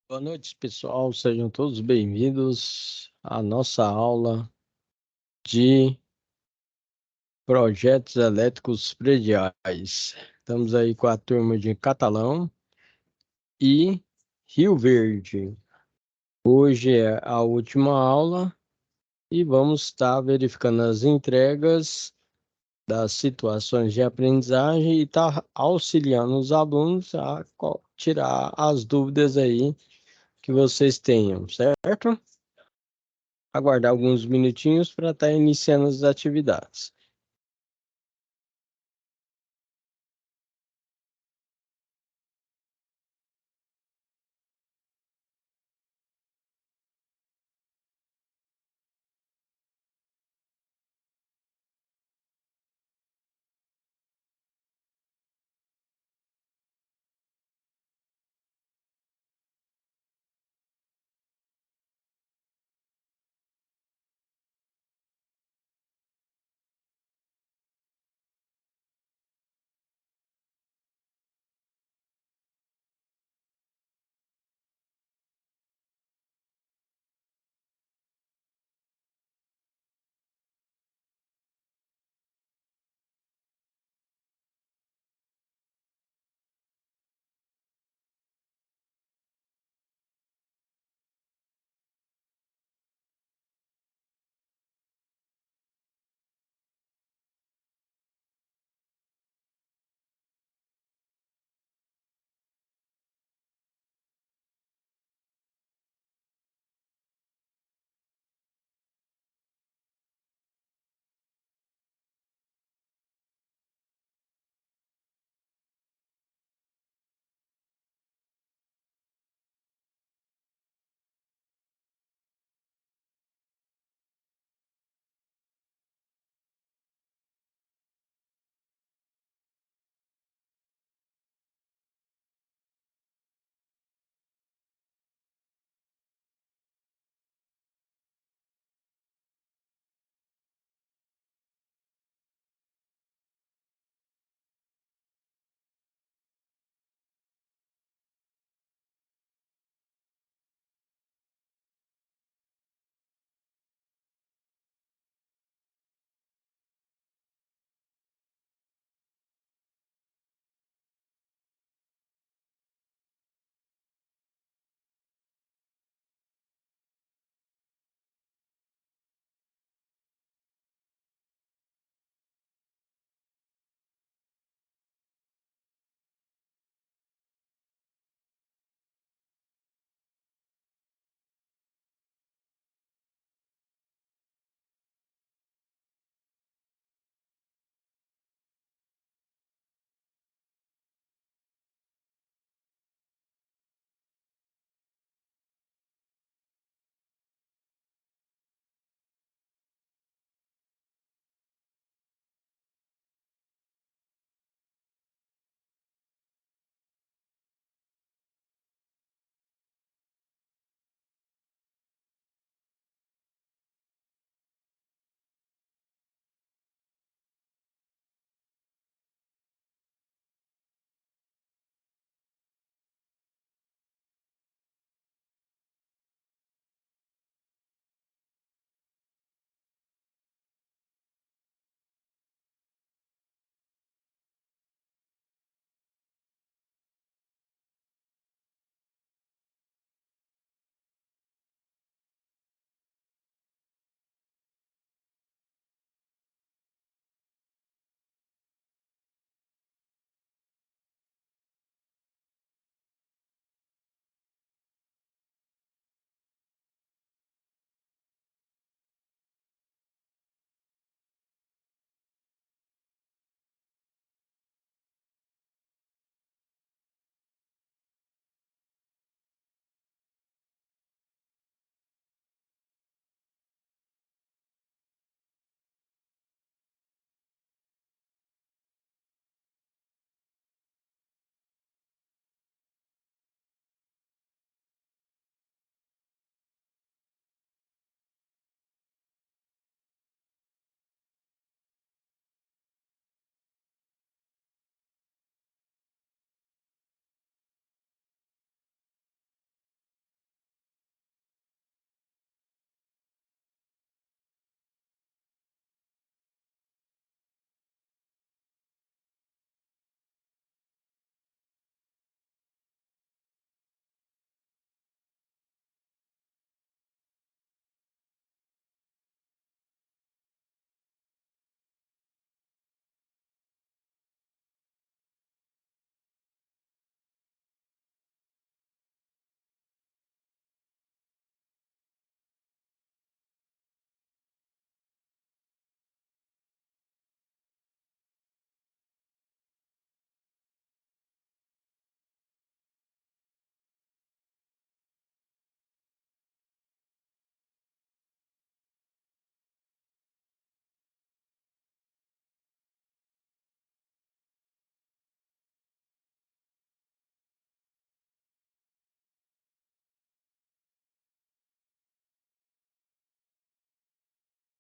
Boa noite, pessoal. Sejam todos bem-vindos à nossa aula de projetos elétricos prediais. Estamos aí com a turma de Catalão e Rio Verde. Hoje é a última aula e vamos estar verificando as entregas das situações de aprendizagem e estar auxiliando os alunos a tirar as dúvidas aí que vocês tenham, certo? Aguardar alguns minutinhos para estar iniciando as atividades.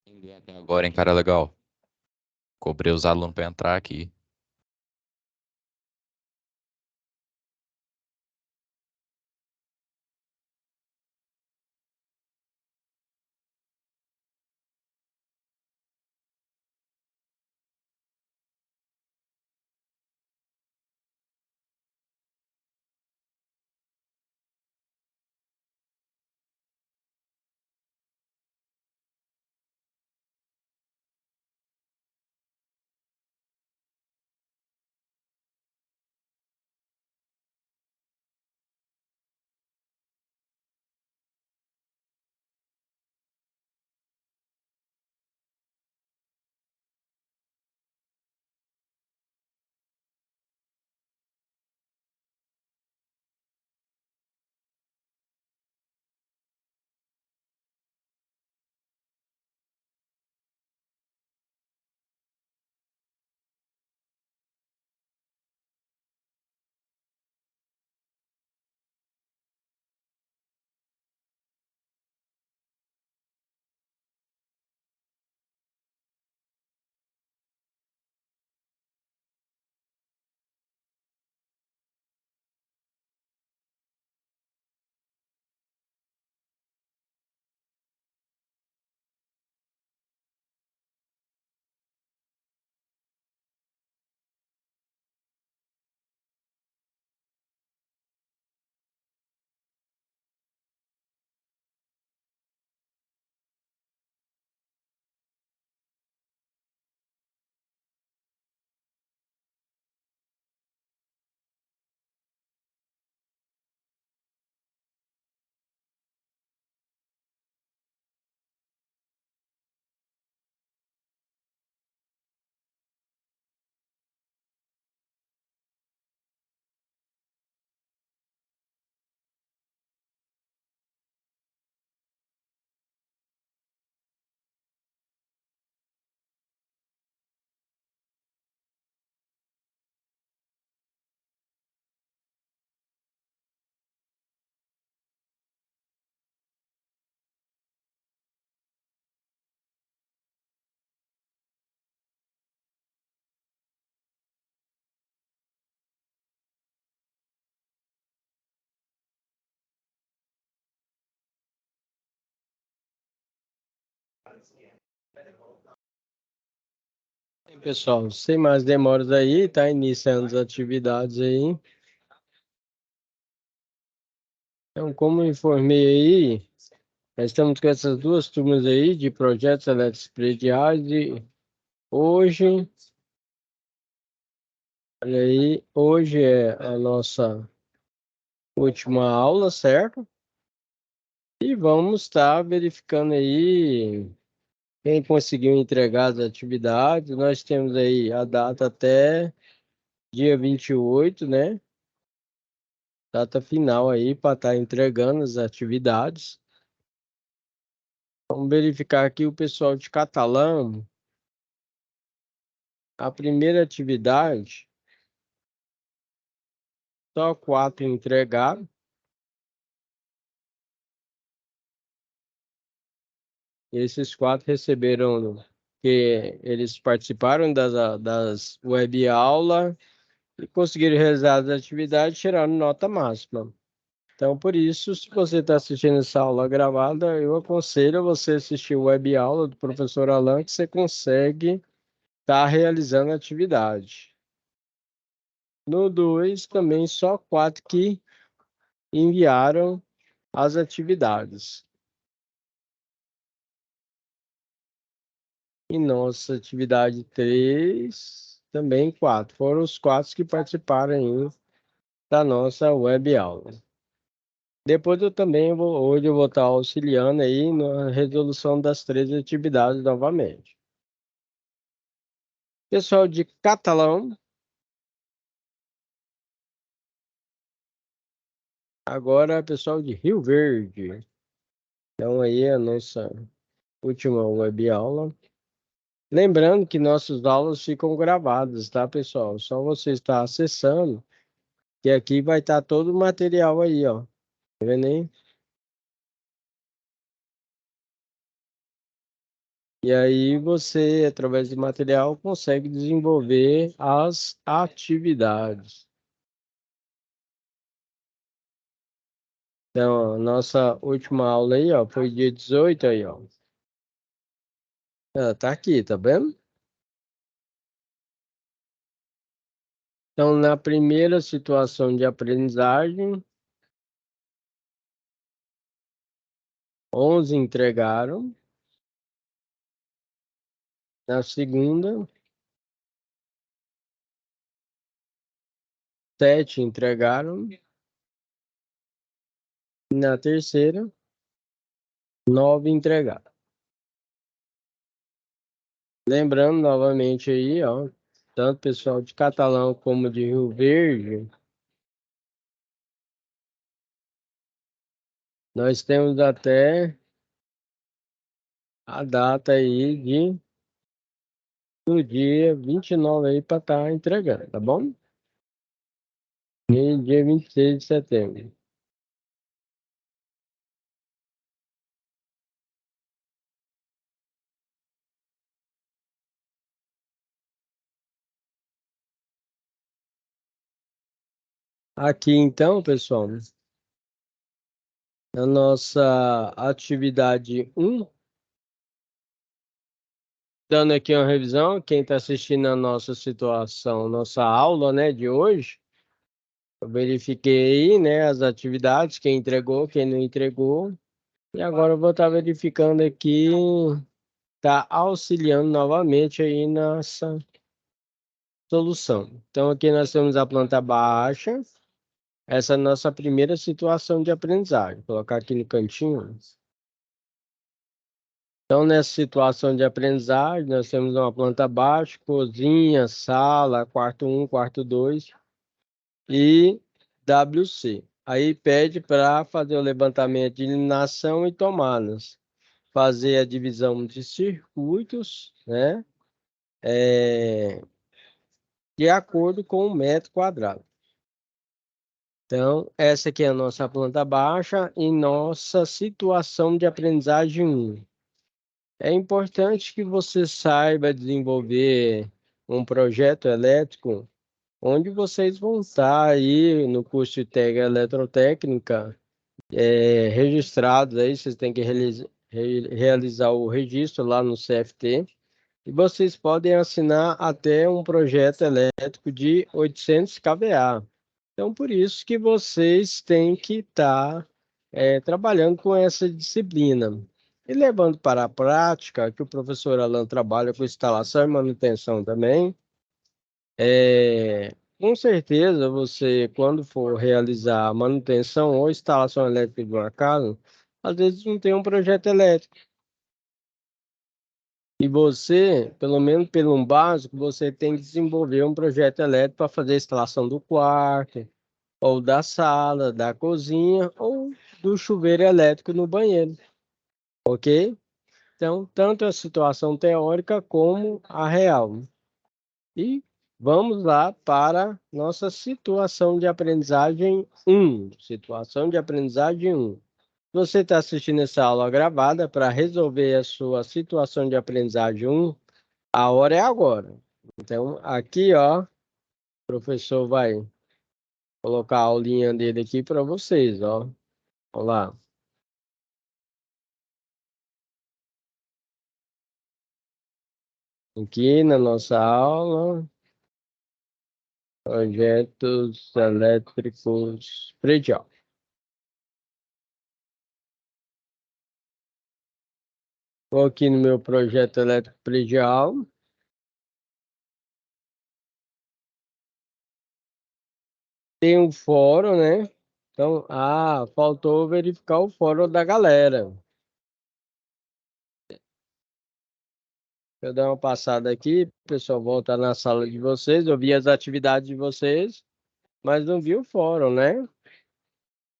Ninguém até agora, hein, cara, legal. Cobrei os alunos pra entrar aqui. Bem, pessoal, sem mais demoras aí, tá iniciando as atividades aí. Então, como eu informei aí, nós estamos com essas duas turmas aí de projetos elétricos prediais e hoje, olha aí, hoje é a nossa última aula, certo? E vamos estar verificando aí quem conseguiu entregar as atividades. Nós temos aí a data até dia 28, né? Data final aí para estar entregando as atividades. Vamos verificar aqui o pessoal de Catalão. A primeira atividade, só quatro entregaram. Esses quatro receberam, que eles participaram das web aula e conseguiram realizar as atividades, tiraram nota máxima. Então, por isso, se você está assistindo essa aula gravada, eu aconselho você assistir o web aula do professor Alan, que você consegue estar realizando a atividade. No 2 também só quatro que enviaram as atividades. E nossa atividade 3 também quatro. Foram os quatro que participaram aí da nossa web aula. Depois eu também hoje eu vou estar auxiliando aí na resolução das três atividades novamente. Pessoal de Catalão, agora pessoal de Rio Verde. Então aí a nossa última web aula. Lembrando que nossas aulas ficam gravadas, tá, pessoal? Só você estar acessando, que aqui vai estar todo o material aí, ó. Tá vendo aí? E aí você, através do material, consegue desenvolver as atividades. Então, a nossa última aula aí, ó, foi dia 18 aí, ó. Tá aqui, tá vendo? Então, na primeira situação de aprendizagem, 11 entregaram. Na segunda, 7 entregaram. Na terceira, 9 entregaram. Lembrando novamente aí, ó, tanto pessoal de Catalão como de Rio Verde, nós temos até a data aí do dia 29 aí para estar entregando, tá bom? E dia 26 de setembro. Aqui então, pessoal, a nossa atividade 1, dando aqui uma revisão, quem está assistindo a nossa situação, nossa aula, né, de hoje, eu verifiquei aí, né, as atividades, quem entregou, quem não entregou, e agora eu vou estar verificando aqui, tá auxiliando novamente aí nessa solução. Então aqui nós temos a planta baixa, essa é a nossa primeira situação de aprendizagem. Vou colocar aqui no cantinho. Então, nessa situação de aprendizagem, nós temos uma planta baixa, cozinha, sala, quarto 1, quarto 2 e WC. Aí pede para fazer o levantamento de iluminação e tomadas, fazer a divisão de circuitos, né? De acordo com o metro quadrado. Então, essa aqui é a nossa planta baixa e nossa situação de aprendizagem 1. É importante que você saiba desenvolver um projeto elétrico onde vocês vão estar aí no curso de eletrotécnica, registrados aí, vocês têm que realizar o registro lá no CFT, e vocês podem assinar até um projeto elétrico de 800 kVA. Então, por isso que vocês têm que estar trabalhando com essa disciplina. E levando para a prática, que o professor Alan trabalha com instalação e manutenção também, com certeza você, quando for realizar a manutenção ou instalação elétrica de uma casa, às vezes não tem um projeto elétrico. E você, pelo menos pelo um básico, você tem que desenvolver um projeto elétrico para fazer a instalação do quarto, ou da sala, da cozinha, ou do chuveiro elétrico no banheiro, ok? Então, tanto a situação teórica como a real. E vamos lá para nossa situação de aprendizagem 1. Situação de aprendizagem 1. Você está assistindo essa aula gravada para resolver a sua situação de aprendizagem 1, a hora é agora. Então, aqui, ó, o professor vai colocar a aulinha dele aqui para vocês, ó. Olá. Aqui na nossa aula, projetos elétricos predial. Estou aqui no meu projeto elétrico predial. Tem um fórum, né? Então, faltou verificar o fórum da galera. Eu dar uma passada aqui, o pessoal volta na sala de vocês, eu vi as atividades de vocês, mas não vi o fórum, né?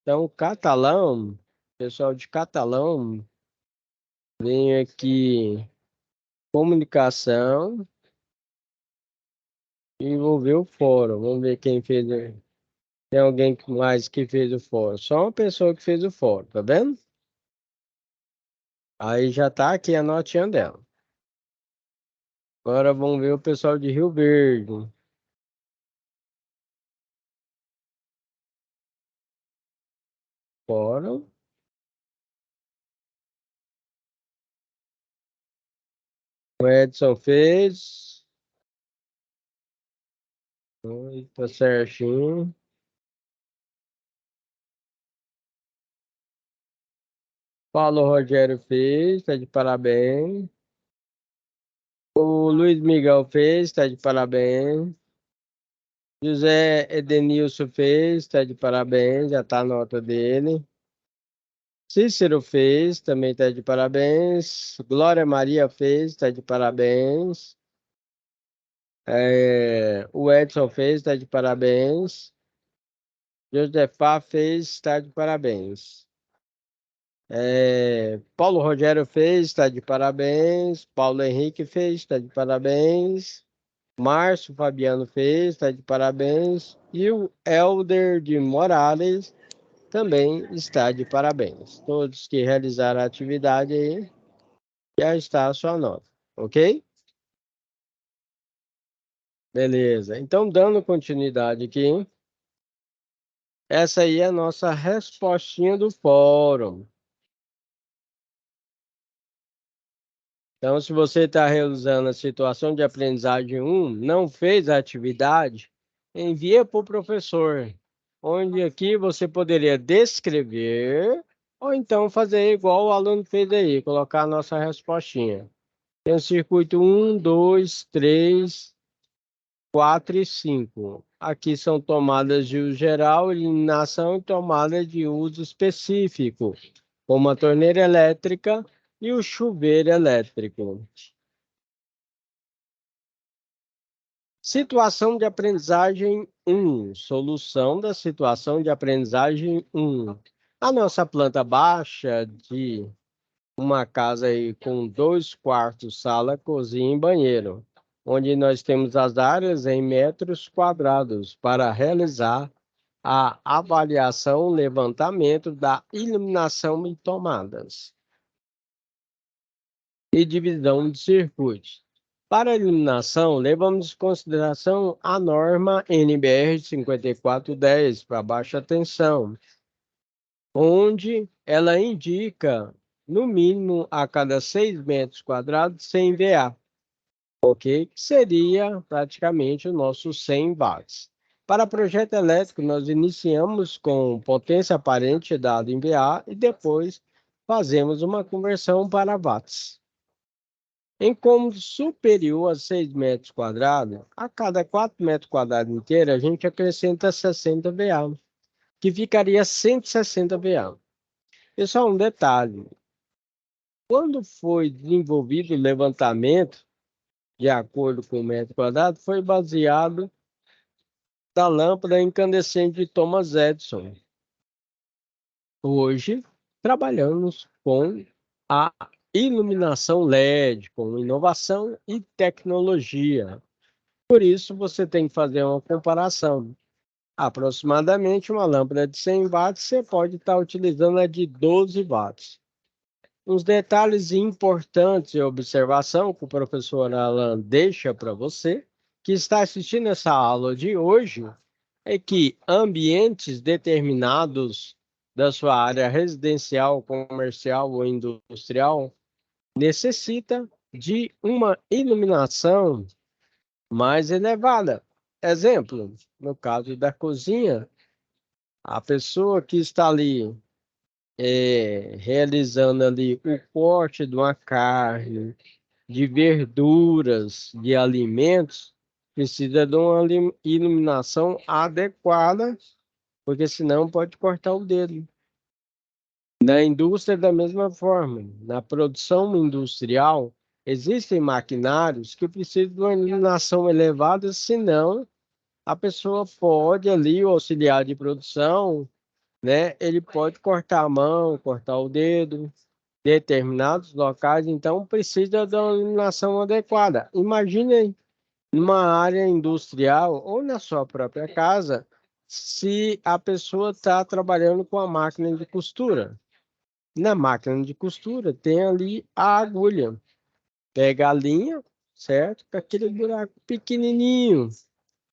Então, catalão, pessoal de catalão, vem aqui, comunicação, e envolver o fórum. Vamos ver quem fez. Tem alguém mais que fez o fórum? Só uma pessoa que fez o fórum, tá vendo? Aí já tá aqui a notinha dela. Agora vamos ver o pessoal de Rio Verde. Foram. O Edson fez. Tá certinho. Paulo Rogério fez, tá de parabéns. O Luiz Miguel fez, tá de parabéns. José Edenilson fez, tá de parabéns, já tá a nota dele. Cícero fez, também tá de parabéns. Glória Maria fez, tá de parabéns. O Edson fez, tá de parabéns. Josefá fez, tá de parabéns. Paulo Rogério fez, está de parabéns. Paulo Henrique fez, está de parabéns. Márcio Fabiano fez, está de parabéns. E o Elder de Morales também está de parabéns. Todos que realizaram a atividade aí, já está a sua nota, ok? Beleza. Então, dando continuidade aqui, essa aí é a nossa respostinha do fórum. Então, se você está realizando a situação de aprendizagem 1, não fez a atividade, envia para o professor, onde aqui você poderia descrever ou então fazer igual o aluno fez aí, colocar a nossa respostinha. Tem o circuito 1, 2, 3, 4 e 5. Aqui são tomadas de uso geral, eliminação e tomada de uso específico, como a torneira elétrica e o chuveiro elétrico. Situação de aprendizagem 1. Solução da situação de aprendizagem 1. A nossa planta baixa de uma casa aí com 2 quartos, sala, cozinha e banheiro, onde nós temos as áreas em metros quadrados para realizar a avaliação, levantamento da iluminação e tomadas e divisão de circuitos. Para a iluminação, levamos em consideração a norma NBR 5410 para baixa tensão, onde ela indica, no mínimo, a cada 6 metros quadrados, 100 VA, ok? Que seria praticamente o nosso 100 watts. Para projeto elétrico, nós iniciamos com potência aparente dada em VA e depois fazemos uma conversão para watts. Em cômodo superior a 6 metros quadrados, a cada 4 metros quadrados inteiro, a gente acrescenta 60 VA, que ficaria 160 VA. E só um detalhe: quando foi desenvolvido o levantamento, de acordo com o metro quadrado, foi baseado na lâmpada incandescente de Thomas Edison. Hoje, trabalhamos com a iluminação LED, com inovação e tecnologia. Por isso, você tem que fazer uma comparação. Aproximadamente uma lâmpada de 100 watts, você pode estar utilizando a de 12 watts. Uns detalhes importantes de observação que o professor Alan deixa para você, que está assistindo essa aula de hoje, é que ambientes determinados da sua área residencial, comercial ou industrial necessita de uma iluminação mais elevada. Exemplo, no caso da cozinha, a pessoa que está ali realizando ali o corte de uma carne, de verduras, de alimentos, precisa de uma iluminação adequada, porque senão pode cortar o dedo. Na indústria, da mesma forma, na produção industrial, existem maquinários que precisam de uma iluminação elevada, senão a pessoa pode ali, o auxiliar de produção, né? Ele pode cortar a mão, cortar o dedo, determinados locais, então precisa de uma iluminação adequada. Imagine numa área industrial ou na sua própria casa, se a pessoa está trabalhando com a máquina de costura. Na máquina de costura tem ali a agulha. Pega a linha, certo? Com aquele buraco pequenininho.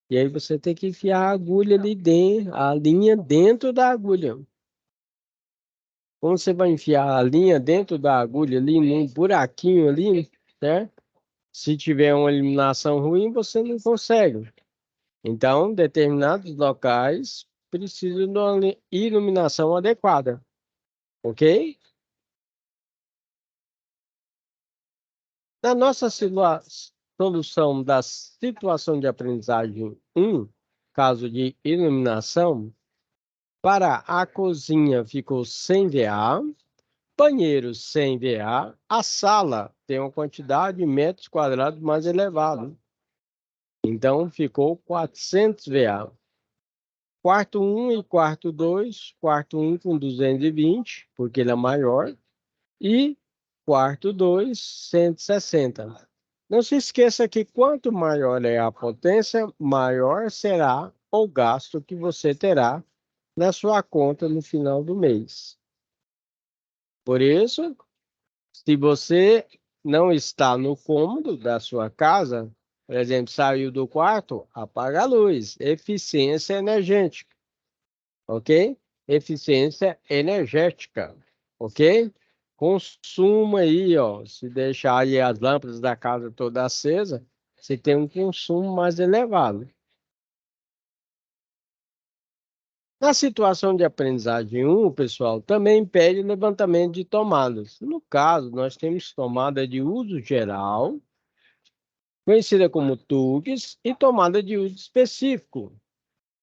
E aí você tem que enfiar a agulha ali dentro, a linha dentro da agulha. Como você vai enfiar a linha dentro da agulha ali, num buraquinho ali, certo? Se tiver uma iluminação ruim, você não consegue. Então, determinados locais precisam de uma iluminação adequada, ok? Na nossa solução da situação de aprendizagem 1, caso de iluminação, para a cozinha ficou sem VA, banheiro sem VA, a sala tem uma quantidade de metros quadrados mais elevada. Então, ficou 400 VA. Quarto 1 e quarto 2, quarto 1 com 220, porque ele é maior, e quarto 2, 160. Não se esqueça que quanto maior é a potência, maior será o gasto que você terá na sua conta no final do mês. Por isso, se você não está no cômodo da sua casa, por exemplo, saiu do quarto, apaga a luz, eficiência energética, ok? Eficiência energética, ok? Consumo aí, ó, se deixar aí as lâmpadas da casa toda acesa, você tem um consumo mais elevado. Na situação de aprendizagem 1, pessoal, também pede levantamento de tomadas. No caso, nós temos tomada de uso geral, conhecida como TUGs, e tomada de uso específico,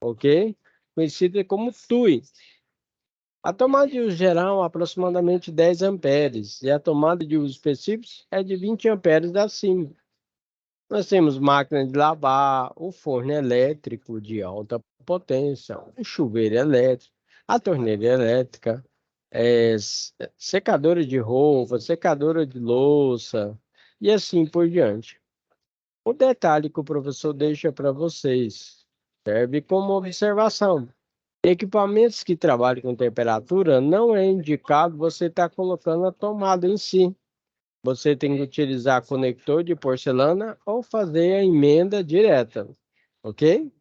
ok? Conhecida como TUI. A tomada de uso geral é aproximadamente 10 amperes e a tomada de uso específico é de 20 amperes acima. Nós temos máquina de lavar, o forno elétrico de alta potência, o chuveiro elétrico, a torneira elétrica, secadora de roupa, secadora de louça e assim por diante. O detalhe que o professor deixa para vocês serve como observação. Equipamentos que trabalham com temperatura, não é indicado você estar colocando a tomada em si. Você tem que utilizar conector de porcelana ou fazer a emenda direta, ok?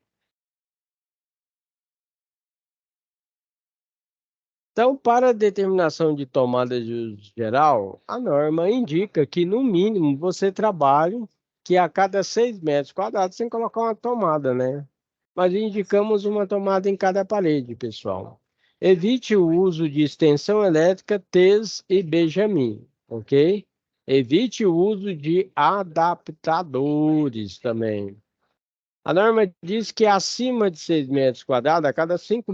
Então, para a determinação de tomada de uso geral, a norma indica que, no mínimo, você trabalhe que a cada 6 metros quadrados você tem que colocar uma tomada, né? Mas indicamos uma tomada em cada parede, pessoal. Evite o uso de extensão elétrica, TES e Benjamin, ok? Evite o uso de adaptadores também. A norma diz que acima de 6 metros quadrados, a cada 5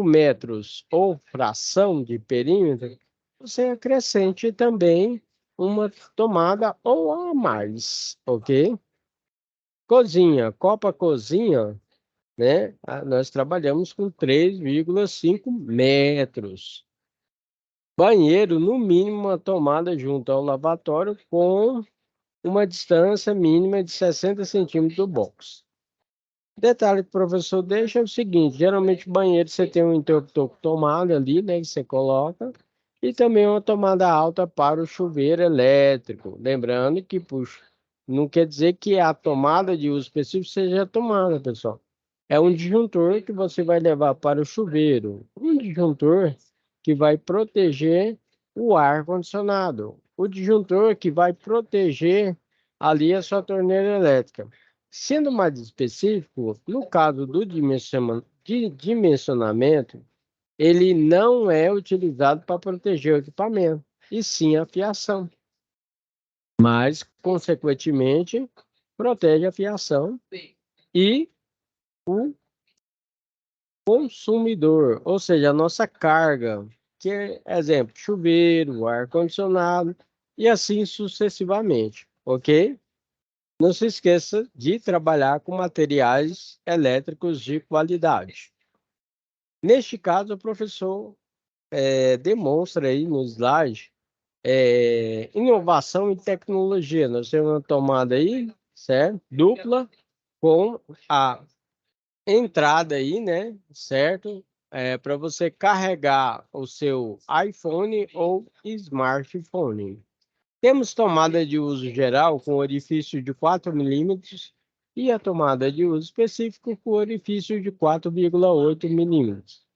metros ou fração de perímetro, você acrescente também uma tomada ou a mais, ok? Cozinha, Copa Cozinha, né? Nós trabalhamos com 3,5 metros. Banheiro, no mínimo, uma tomada junto ao lavatório com uma distância mínima de 60 centímetros do box. Detalhe que o professor deixa é o seguinte, geralmente banheiro você tem um interruptor com tomada ali, né, que você coloca, e também uma tomada alta para o chuveiro elétrico. Lembrando que, puxa, não quer dizer que a tomada de uso específico seja a tomada, pessoal. É um disjuntor que você vai levar para o chuveiro. Um disjuntor que vai proteger o ar-condicionado. O disjuntor que vai proteger ali a sua torneira elétrica. Sendo mais específico, no caso do dimensionamento, ele não é utilizado para proteger o equipamento, e sim a fiação. Mas, consequentemente, protege a fiação e o consumidor, ou seja, a nossa carga, que é, exemplo, chuveiro, ar-condicionado e assim sucessivamente, ok? Não se esqueça de trabalhar com materiais elétricos de qualidade. Neste caso, o professor demonstra aí no slide inovação e tecnologia. Nós temos uma tomada aí, certo? Dupla, com a entrada aí, né? Certo? Para você carregar o seu iPhone ou smartphone. Temos tomada de uso geral com orifício de 4 milímetros e a tomada de uso específico com orifício de 4,8 milímetros.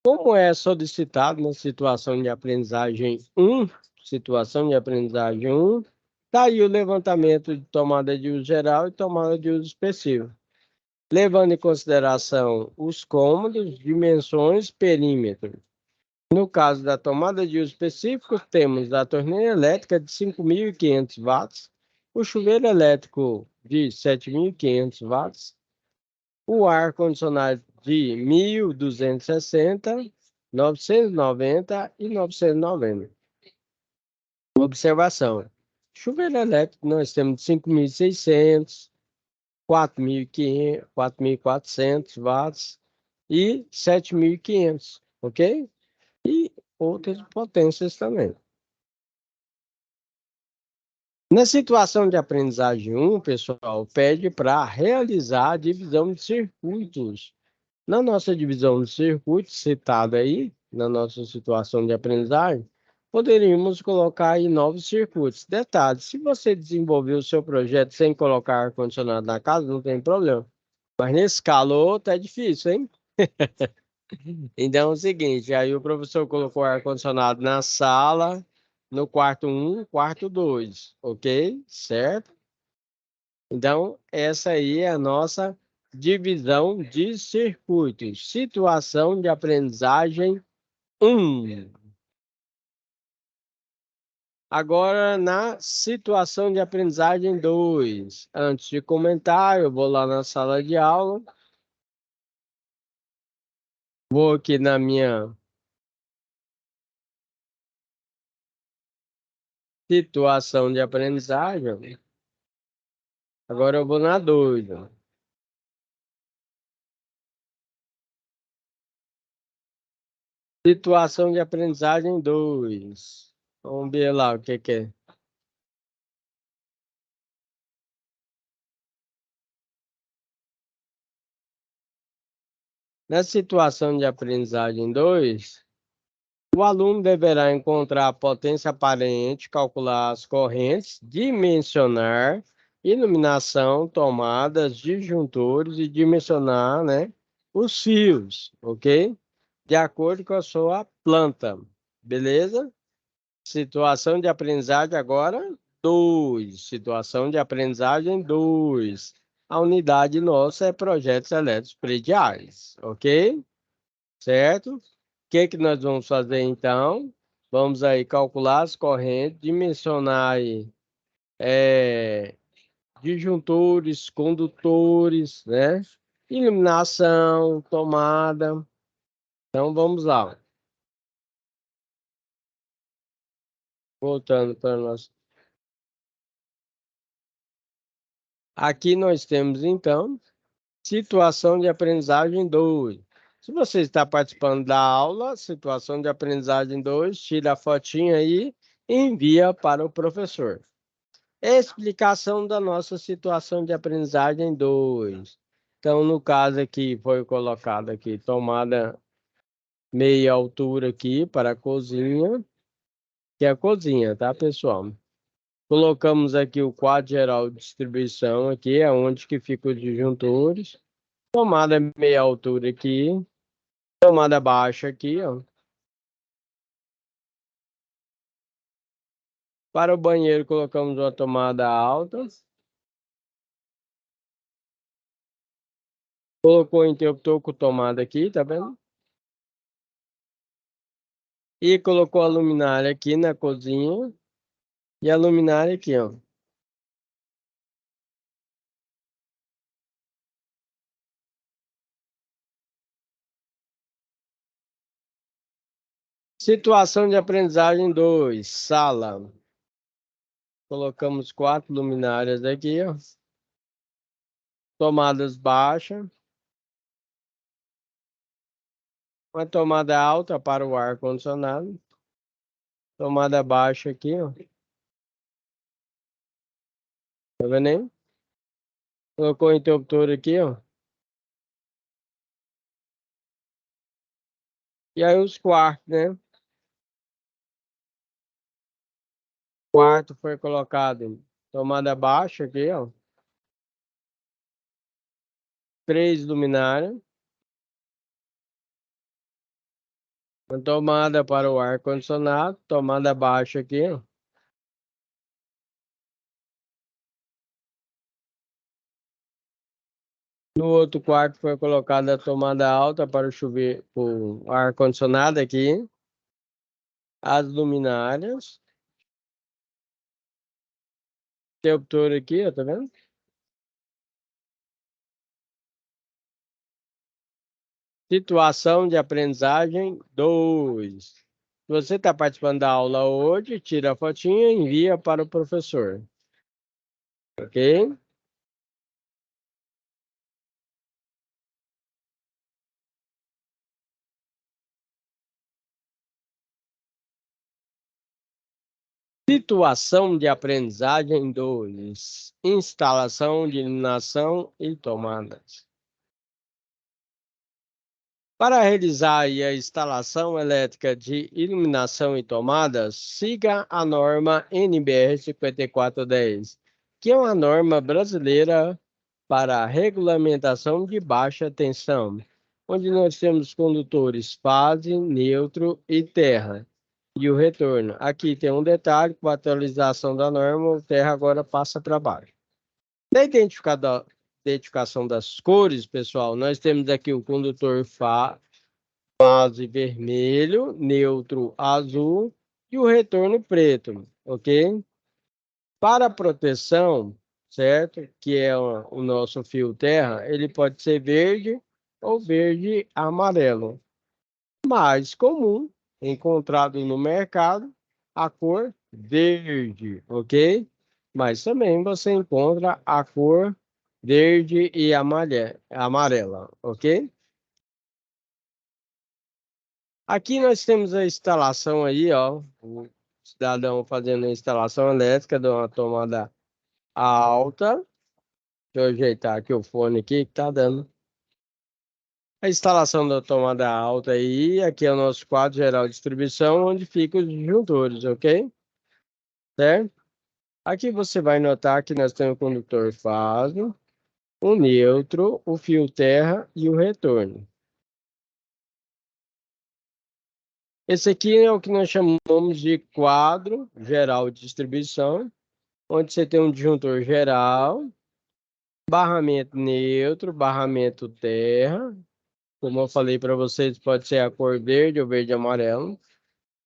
Como é solicitado na situação de aprendizagem 1, está aí o levantamento de tomada de uso geral e tomada de uso específico, levando em consideração os cômodos, dimensões, perímetro. No caso da tomada de uso específico, temos a torneira elétrica de 5.500 watts, o chuveiro elétrico de 7.500 watts, o ar-condicionado de 1.260, 990 e 990. Observação. Chuveiro elétrico nós temos de 5.600, 4.500, 4.400 watts e 7.500, ok? E outras potências também. Na situação de aprendizagem 1, pessoal, pede para realizar a divisão de circuitos. Na nossa divisão de circuitos, citada aí, na nossa situação de aprendizagem, poderíamos colocar aí novos circuitos. Detalhe, se você desenvolver o seu projeto sem colocar ar-condicionado na casa, não tem problema. Mas nesse calor tá difícil, hein? Então é o seguinte, aí o professor colocou ar-condicionado na sala, no quarto 1, quarto 2, ok? Certo? Então, essa aí é a nossa divisão de circuitos. Situação de aprendizagem 1. Agora, na situação de aprendizagem 2. Antes de comentar, eu vou lá na sala de aula. Vou aqui na minha situação de aprendizagem. Agora eu vou na 2. Situação de aprendizagem 2. Vamos ver lá o que é. Na situação de aprendizagem 2, o aluno deverá encontrar a potência aparente, calcular as correntes, dimensionar, iluminação, tomadas, disjuntores e dimensionar, né, os fios, ok? De acordo com a sua planta, beleza? Situação de aprendizagem agora 2. Situação de aprendizagem 2. A unidade nossa é projetos elétricos prediais, ok? Certo? O que que nós vamos fazer então? Vamos aí calcular as correntes, dimensionar aí, disjuntores, condutores, né? Iluminação, tomada. Então vamos lá. Voltando para nós. Aqui nós temos então situação de aprendizagem 2. Se você está participando da aula, situação de aprendizagem 2, tira a fotinha aí e envia para o professor. Explicação da nossa situação de aprendizagem 2. Então, no caso aqui, foi colocado aqui, tomada meia altura aqui para a cozinha, que é a cozinha, tá, pessoal? Colocamos aqui o quadro geral de distribuição aqui, é onde que ficam os disjuntores. Tomada meia altura aqui, tomada baixa aqui, ó. Para o banheiro colocamos uma tomada alta. Colocou o interruptor com tomada aqui, tá vendo? E colocou a luminária aqui na cozinha. E a luminária aqui, ó. Situação de aprendizagem 2, sala. Colocamos 4 luminárias aqui, ó. Tomadas baixas. Uma tomada alta para o ar-condicionado. Tomada baixa aqui, ó. Tá vendo aí? Colocou o interruptor aqui, ó. E aí os quartos, né? quarto foi colocado tomada baixa aqui, ó. 3 luminárias. Uma tomada para o ar-condicionado, tomada baixa aqui, ó. No outro quarto foi colocada a tomada alta para o chuveiro, o ar-condicionado aqui. As luminárias. Interruptor aqui, ó, tá vendo? Situação de aprendizagem 2. Se você está participando da aula hoje, tira a fotinha e envia para o professor. Ok? Situação de aprendizagem 2. Instalação de iluminação e tomadas. Para realizar aí a instalação elétrica de iluminação e tomadas, siga a norma NBR 5410, que é uma norma brasileira para a regulamentação de baixa tensão, onde nós temos condutores fase, neutro e terra, e o retorno. Aqui tem um detalhe, com a atualização da norma, o terra agora passa para baixo. Na identificação das cores, pessoal, nós temos aqui o condutor fase vermelho, neutro azul e o retorno preto, ok? Para proteção, certo? Que é o nosso fio terra, ele pode ser verde ou verde amarelo. Mais comum, encontrado no mercado, a cor verde, ok? Mas também você encontra a cor verde e amarela, ok? Aqui nós temos a instalação aí, ó, o cidadão fazendo a instalação elétrica de uma tomada alta. Deixa eu ajeitar aqui o fone aqui que tá dando. A instalação da tomada alta aí, aqui é o nosso quadro geral de distribuição, onde ficam os disjuntores, ok? Certo? Aqui você vai notar que nós temos o condutor fase, o neutro, o fio terra e o retorno. Esse aqui é o que nós chamamos de quadro geral de distribuição, onde você tem um disjuntor geral, barramento neutro, barramento terra. Como eu falei para vocês, pode ser a cor verde ou verde e amarelo.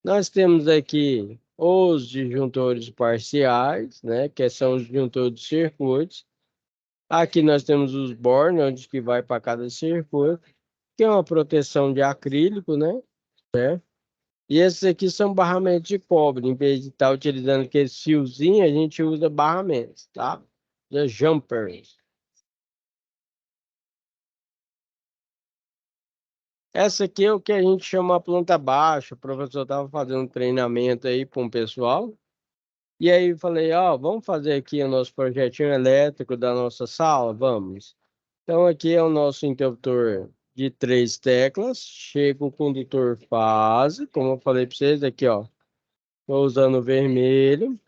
Nós temos aqui os disjuntores parciais, né, que são os disjuntores de circuitos. Aqui nós temos os bornes, onde que vai para cada circuito, que é uma proteção de acrílico, né? E esses aqui são barramentos de cobre. Em vez de estar utilizando aqueles fiozinhos, a gente usa barramentos, tá? The jumpers. Essa aqui é o que a gente chama a planta baixa. O professor estava fazendo um treinamento aí com o pessoal. E aí eu falei, ó, vamos fazer aqui o nosso projetinho elétrico da nossa sala? Vamos. Então aqui é o nosso interruptor de 3 teclas. Chega o condutor fase, como eu falei para vocês aqui, ó. Estou usando o vermelho.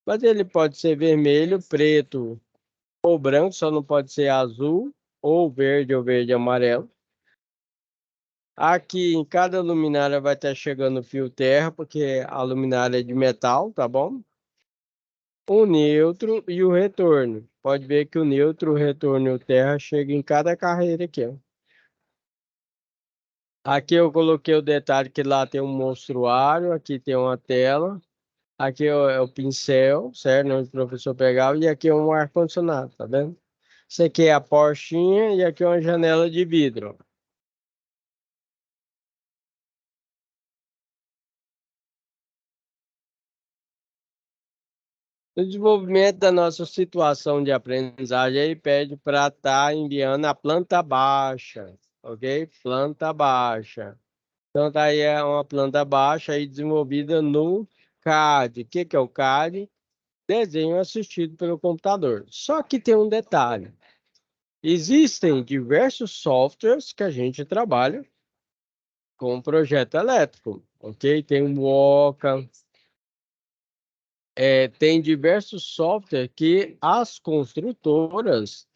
Mas ele pode ser vermelho, preto ou branco, só não pode ser azul ou verde e amarelo. Aqui em cada luminária vai estar chegando fio terra, porque a luminária é de metal, tá bom? O neutro e o retorno. Pode ver que o neutro, o retorno e o terra chegam em cada carreira aqui, ó. Aqui eu coloquei o detalhe que lá tem um monstruário, aqui tem uma tela, aqui é o pincel, certo? Onde o professor pegava, e aqui é um ar-condicionado, tá vendo? Isso aqui é a portinha e aqui é uma janela de vidro. O desenvolvimento da nossa situação de aprendizagem aí pede para estar enviando a planta baixa, ok? Planta baixa. Então, tá aí é uma planta baixa aí desenvolvida no CAD. O que que é o CAD? Desenho assistido pelo computador. Só que tem um detalhe. Existem diversos softwares que a gente trabalha com projeto elétrico, ok? Tem o Oca, tem diversos softwares que as construtoras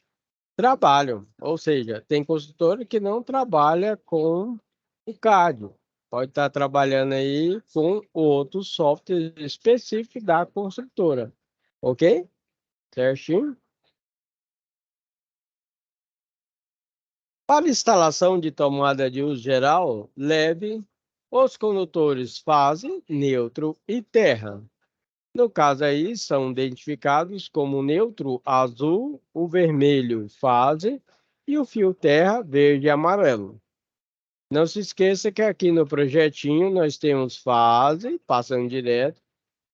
trabalham. Ou seja, tem construtora que não trabalha com o CAD. Pode estar trabalhando aí com outro software específico da construtora. Ok? Certinho? Para instalação de tomada de uso geral, leve os condutores fase, neutro e terra. No caso aí, são identificados como neutro azul, o vermelho fase e o fio terra verde e amarelo. Não se esqueça que aqui no projetinho nós temos fase, passando direto,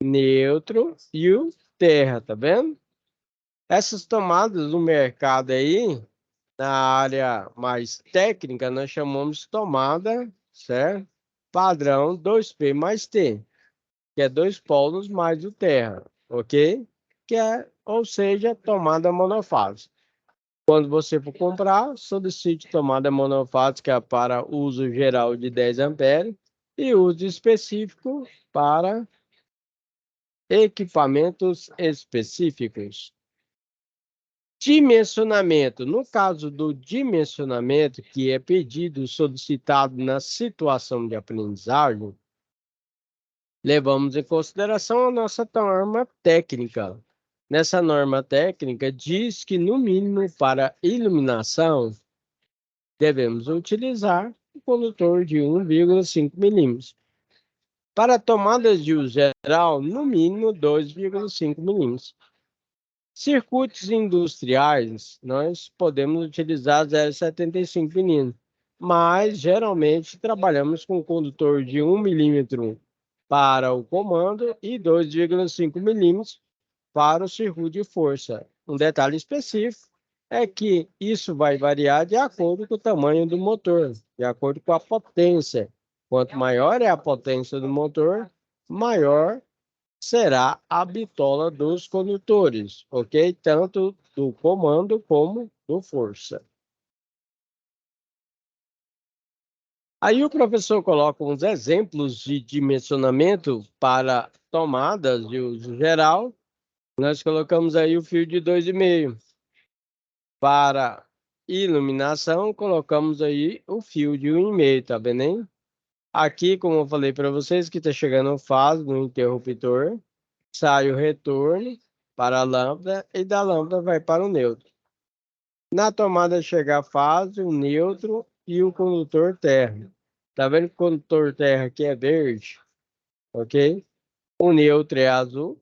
neutro e o terra, tá vendo? Essas tomadas no mercado aí, na área mais técnica, nós chamamos de tomada, certo? Padrão 2P mais T, que é dois polos mais o terra, ok? Ou seja, tomada monofásica. Quando você for comprar, solicite tomada monofásica para uso geral de 10 amperes e uso específico para equipamentos específicos. Dimensionamento. No caso do dimensionamento, que é pedido solicitado na situação de aprendizagem, levamos em consideração a nossa norma técnica. Nessa norma técnica, diz que, no mínimo, para iluminação, devemos utilizar um condutor de 1,5 milímetros. Para tomadas de uso geral, no mínimo 2,5 milímetros. Circuitos industriais, nós podemos utilizar 0,75 milímetros, mas geralmente trabalhamos com condutor de 1 milímetro para o comando e 2,5 milímetros para o circuito de força. Um detalhe específico é que isso vai variar de acordo com o tamanho do motor, de acordo com a potência. Quanto maior é a potência do motor, maior será a bitola dos condutores, ok? Tanto do comando como do força. Aí o professor coloca uns exemplos de dimensionamento para tomadas de uso geral. Nós colocamos aí o fio de 2,5. Para iluminação, colocamos aí o fio de 1,5, tá vendo aí? Aqui, como eu falei para vocês, que está chegando fase no interruptor, sai o retorno para a lâmpada e da lâmpada vai para o neutro. Na tomada chega a fase, o neutro e o condutor terra. Tá vendo que o condutor terra aqui é verde, ok? O neutro é azul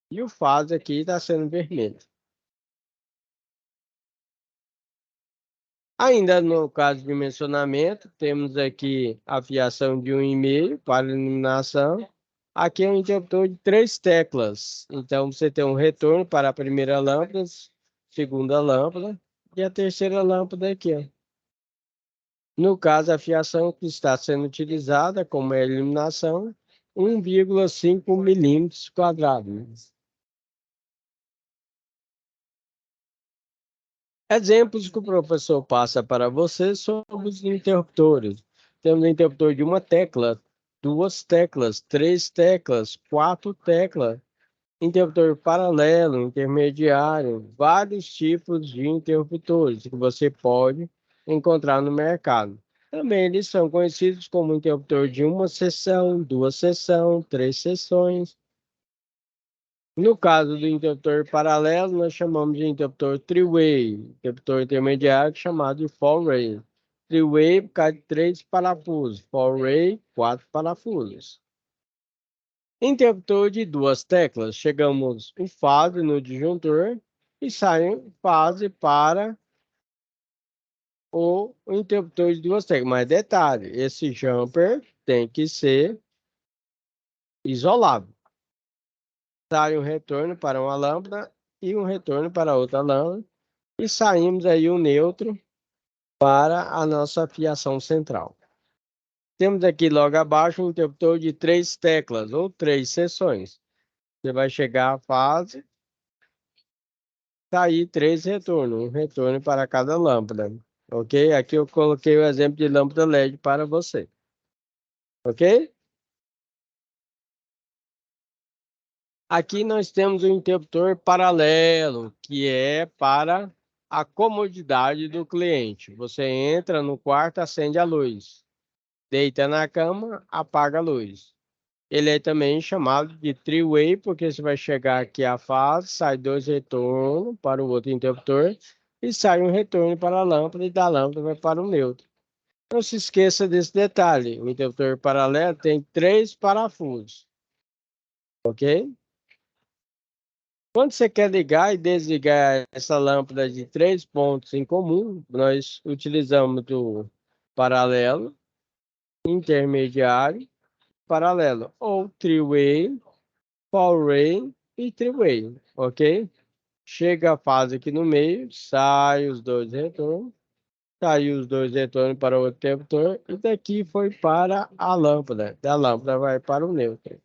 e o fase aqui está sendo vermelho. Ainda no caso de dimensionamento, temos aqui a fiação de 1,5 para iluminação. Aqui é um interruptor de 3 teclas. Então, você tem um retorno para a primeira lâmpada, segunda lâmpada e a terceira lâmpada aqui, ó. No caso, a fiação que está sendo utilizada como é a iluminação, 1,5 milímetros quadrados. Exemplos que o professor passa para você sobre os interruptores. Temos um interruptor de uma tecla, duas teclas, três teclas, quatro teclas, interruptor paralelo, intermediário, vários tipos de interruptores que você pode encontrar no mercado. Também eles são conhecidos como interruptor de uma seção, duas seções, três seções. No caso do interruptor paralelo, nós chamamos de interruptor three-way, interruptor intermediário chamado de four-way. Three-way por causa de 3 parafusos, four-way, 4 parafusos. Interruptor de duas teclas, chegamos em fase no disjuntor e sai fase para o interruptor de duas teclas. Mas detalhe, esse jumper tem que ser isolado. Sai um retorno para uma lâmpada e um retorno para outra lâmpada. E saímos aí o neutro para a nossa fiação central. Temos aqui logo abaixo um interruptor de 3 teclas ou 3 seções. Você vai chegar à fase, sair 3 retornos, um retorno para cada lâmpada. Ok? Aqui eu coloquei o exemplo de lâmpada LED para você. Ok? Aqui nós temos o interruptor paralelo, que é para a comodidade do cliente. Você entra no quarto, acende a luz. Deita na cama, apaga a luz. Ele é também chamado de three-way, porque você vai chegar aqui a fase, sai dois retornos para o outro interruptor e sai um retorno para a lâmpada e da lâmpada vai para o neutro. Não se esqueça desse detalhe, o interruptor paralelo tem 3 parafusos, ok? Quando você quer ligar e desligar essa lâmpada de 3 pontos em comum, nós utilizamos o paralelo, intermediário, paralelo, ou three-way, four-way e three-way, ok? Chega a fase aqui no meio, sai os dois retornos, saiu os dois retornos para o interruptor e daqui foi para a lâmpada, da lâmpada vai para o neutro.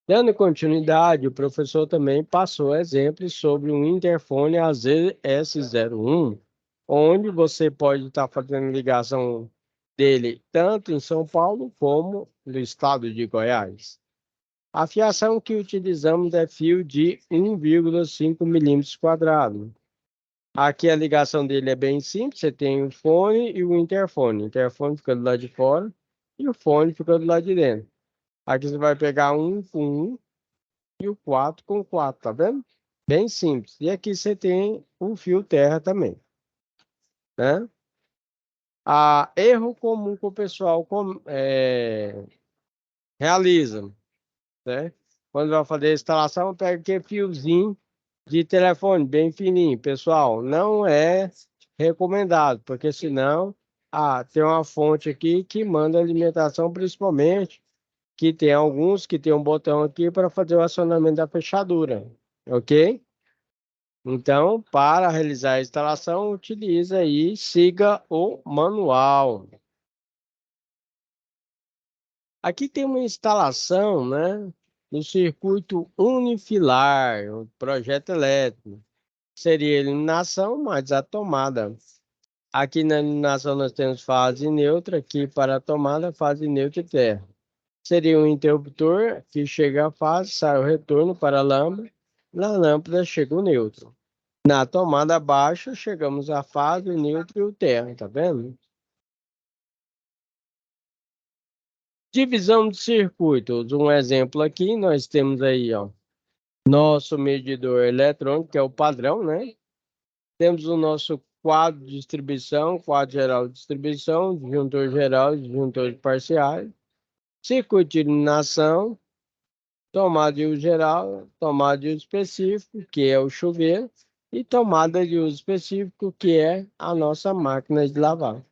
Dando continuidade, o professor também passou exemplos sobre um interfone AZS01, onde você pode estar fazendo ligação dele tanto em São Paulo como no estado de Goiás. A fiação que utilizamos é fio de 1,5 milímetros quadrados. Aqui a ligação dele é bem simples, você tem o fone e o interfone. O interfone fica do lado de fora e o fone fica do lado de dentro. Aqui você vai pegar um com um e o 4 com 4, tá vendo? Bem simples. E aqui você tem o fio terra também, né? Erro comum que o pessoal realiza, né? Quando vai fazer a instalação, pega aquele fiozinho de telefone bem fininho. Pessoal, não é recomendado, porque senão tem uma fonte aqui que manda alimentação, principalmente, que tem alguns que tem um botão aqui para fazer o acionamento da fechadura, ok? Então, para realizar a instalação, utilize aí, siga o manual. Aqui tem uma instalação, né, no circuito unifilar, o projeto elétrico. Seria eliminação mais a tomada. Aqui na eliminação nós temos fase neutra, aqui para a tomada, fase neutra e terra. Seria um interruptor que chega à fase, sai o retorno para a lâmpada, na lâmpada chega o neutro. Na tomada baixa, chegamos à fase, o neutro e o terra, tá vendo? Divisão de circuitos. Um exemplo aqui, nós temos aí, ó, nosso medidor eletrônico, que é o padrão, né? Temos o nosso quadro de distribuição, quadro geral de distribuição, disjuntor geral, disjuntores parciais, circuito de iluminação, tomada de uso geral, tomada de uso específico, que é o chuveiro, e tomada de uso específico, que é a nossa máquina de lavar.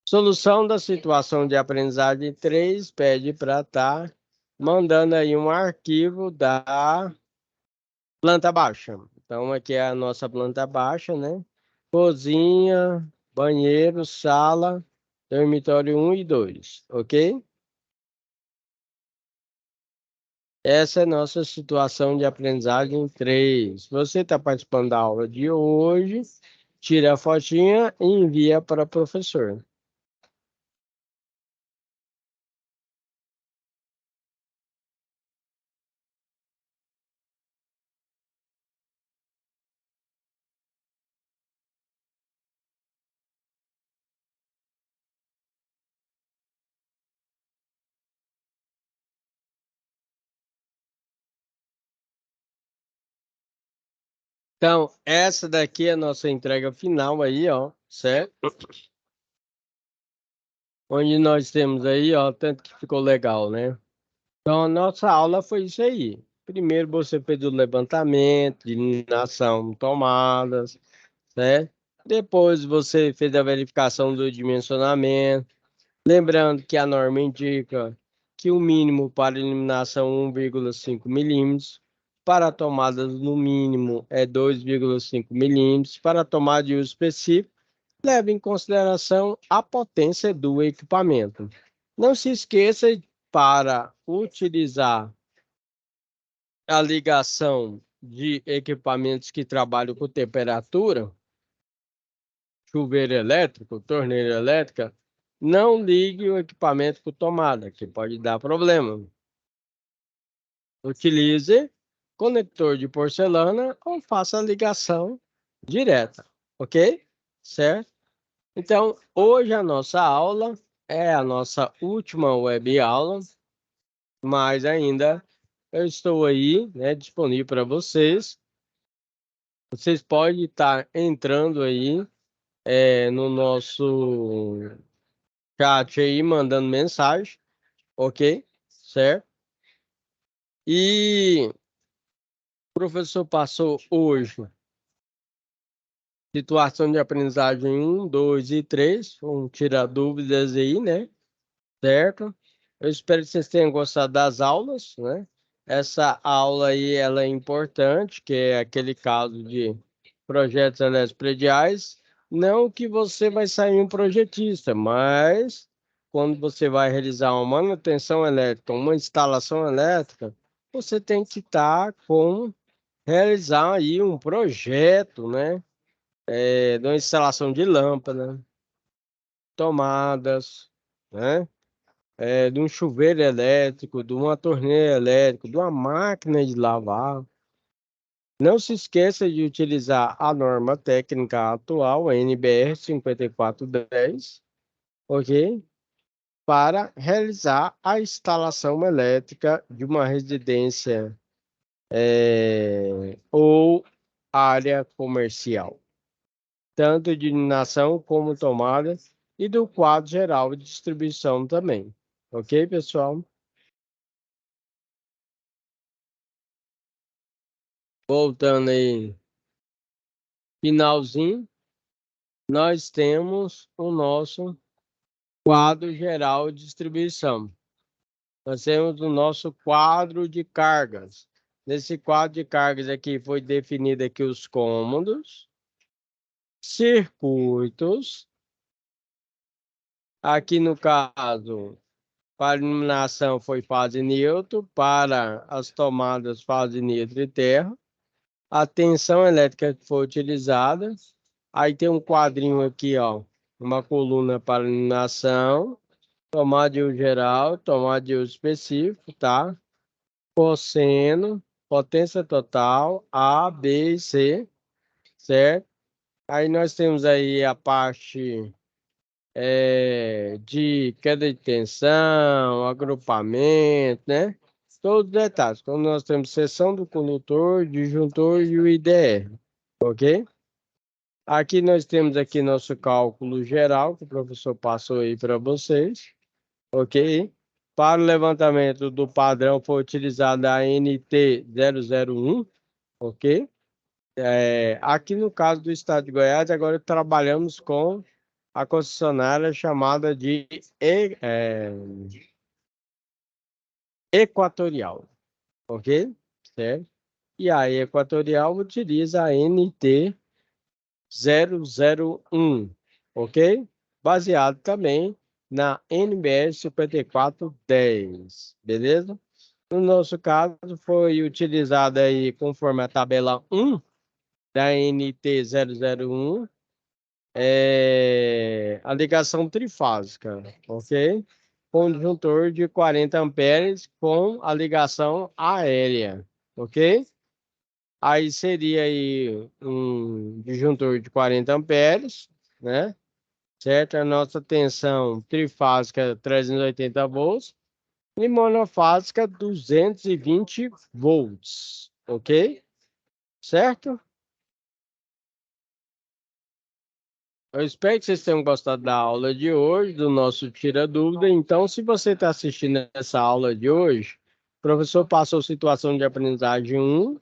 Solução da situação de aprendizagem 3 pede para estar mandando aí um arquivo da planta baixa. Então, aqui é a nossa planta baixa, né? Cozinha, banheiro, sala, dormitório 1 e 2, ok? Essa é a nossa situação de aprendizagem 3. Você está participando da aula de hoje, tira a fotinha e envia para o professor. Então, essa daqui é a nossa entrega final aí, ó, certo? Onde nós temos aí, ó, tanto que ficou legal, né? Então, a nossa aula foi isso aí. Primeiro você fez o levantamento de iluminação, tomadas, né? Depois você fez a verificação do dimensionamento. Lembrando que a norma indica que o mínimo para iluminação é 1,5 milímetros, para tomadas no mínimo é 2,5 milímetros, para tomada de uso específico, leve em consideração a potência do equipamento. Não se esqueça para utilizar a ligação de equipamentos que trabalham com temperatura, chuveiro elétrico, torneira elétrica, não ligue o equipamento com tomada, que pode dar problema. Utilize conector de porcelana ou faça a ligação direta, ok? Certo? Então, hoje a nossa aula é a nossa última web aula, mas ainda eu estou aí, né, disponível para vocês. Vocês podem estar entrando aí no nosso chat aí, mandando mensagem, ok? Certo? E o professor passou hoje situação de aprendizagem 1, 2 e 3. Vamos tirar dúvidas aí, né? Certo? Eu espero que vocês tenham gostado das aulas, né? Essa aula aí, ela é importante, que é aquele caso de projetos elétricos prediais. Não que você vai sair um projetista, mas quando você vai realizar uma manutenção elétrica, uma instalação elétrica, você tem que estar com realizar aí um projeto, né? De uma instalação de lâmpada, tomadas, né? De um chuveiro elétrico, de uma torneira elétrica, de uma máquina de lavar. Não se esqueça de utilizar a norma técnica atual, a NBR 5410, ok? Para realizar a instalação elétrica de uma residência ou área comercial, tanto de iluminação como tomada, e do quadro geral de distribuição também. Ok, pessoal? Voltando aí, finalzinho, nós temos o nosso quadro geral de distribuição. Nós temos o nosso quadro de cargas. Nesse quadro de cargas aqui foi definido aqui os cômodos, circuitos. Aqui no caso, para iluminação foi fase neutro, para as tomadas fase neutro e terra. A tensão elétrica que foi utilizada. Aí tem um quadrinho aqui, ó, uma coluna para iluminação, tomada de uso geral, tomada de uso específico, tá? Cosseno, potência total, A, B e C, certo? Aí nós temos aí a parte de queda de tensão, agrupamento, né? Todos os detalhes. Quando nós temos seção do condutor, disjuntor e o IDR, ok? Aqui nós temos aqui nosso cálculo geral, que o professor passou aí para vocês, ok? Para o levantamento do padrão foi utilizada a NT001, ok? Aqui no caso do estado de Goiás, agora trabalhamos com a concessionária chamada de Equatorial, ok? Certo? E a Equatorial utiliza a NT001, ok? Baseado também na NBS 5410, beleza? No nosso caso, foi utilizada aí, conforme a tabela 1 da NT001, a ligação trifásica, ok? Conjuntor de 40 amperes com a ligação aérea, ok? Aí seria aí um disjuntor de 40 amperes, né? Certo? A nossa tensão trifásica 380 volts e monofásica 220 volts, ok? Certo? Eu espero que vocês tenham gostado da aula de hoje, do nosso Tira Dúvida. Então, se você está assistindo essa aula de hoje, o professor passou situação de aprendizagem 1,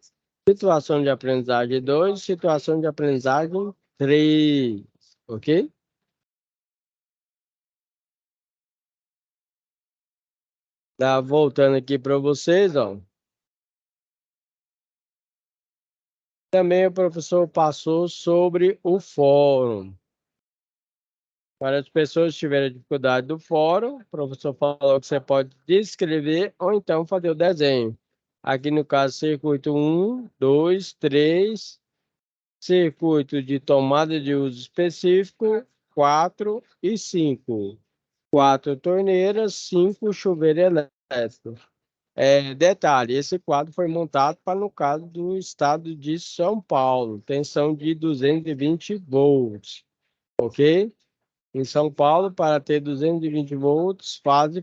situação de aprendizagem 2, situação de aprendizagem 3, ok? Tá voltando aqui para vocês, ó. Também o professor passou sobre o fórum. Para as pessoas que tiverem dificuldade do fórum, o professor falou que você pode descrever ou então fazer o desenho. Aqui no caso, circuito 1, 2, 3, circuito de tomada de uso específico, 4 e 5. 4 torneiras, 5 chuveiros elétricos. Detalhe, esse quadro foi montado para no caso do estado de São Paulo, tensão de 220 volts, ok? Em São Paulo, para ter 220 volts, fase.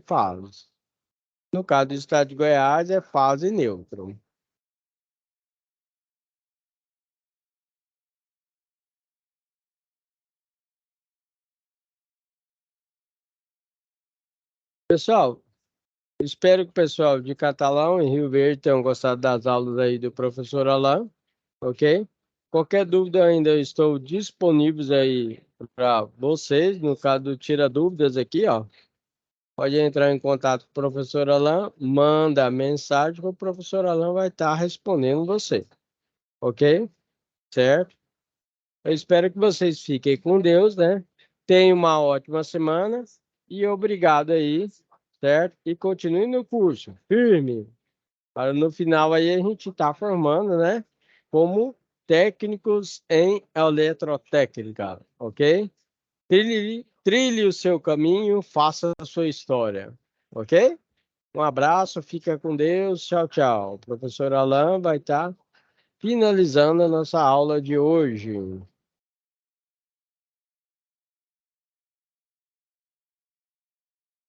No caso do estado de Goiás, é fase neutro. Pessoal, espero que o pessoal de Catalão e Rio Verde tenham gostado das aulas aí do professor Alain, ok? Qualquer dúvida ainda eu estou disponível aí para vocês, no caso do Tira Dúvidas aqui, ó. Pode entrar em contato com o professor Alain, manda mensagem que o professor Alain vai estar respondendo você, ok? Certo? Eu espero que vocês fiquem com Deus, né? Tenham uma ótima semana e obrigado aí, certo? E continue no curso, firme. Para no final aí a gente estar formando, né? Como técnicos em eletrotécnica, ok? Trilhe o seu caminho, faça a sua história, ok? Um abraço, fica com Deus, tchau, tchau. O professor Alain vai estar finalizando a nossa aula de hoje.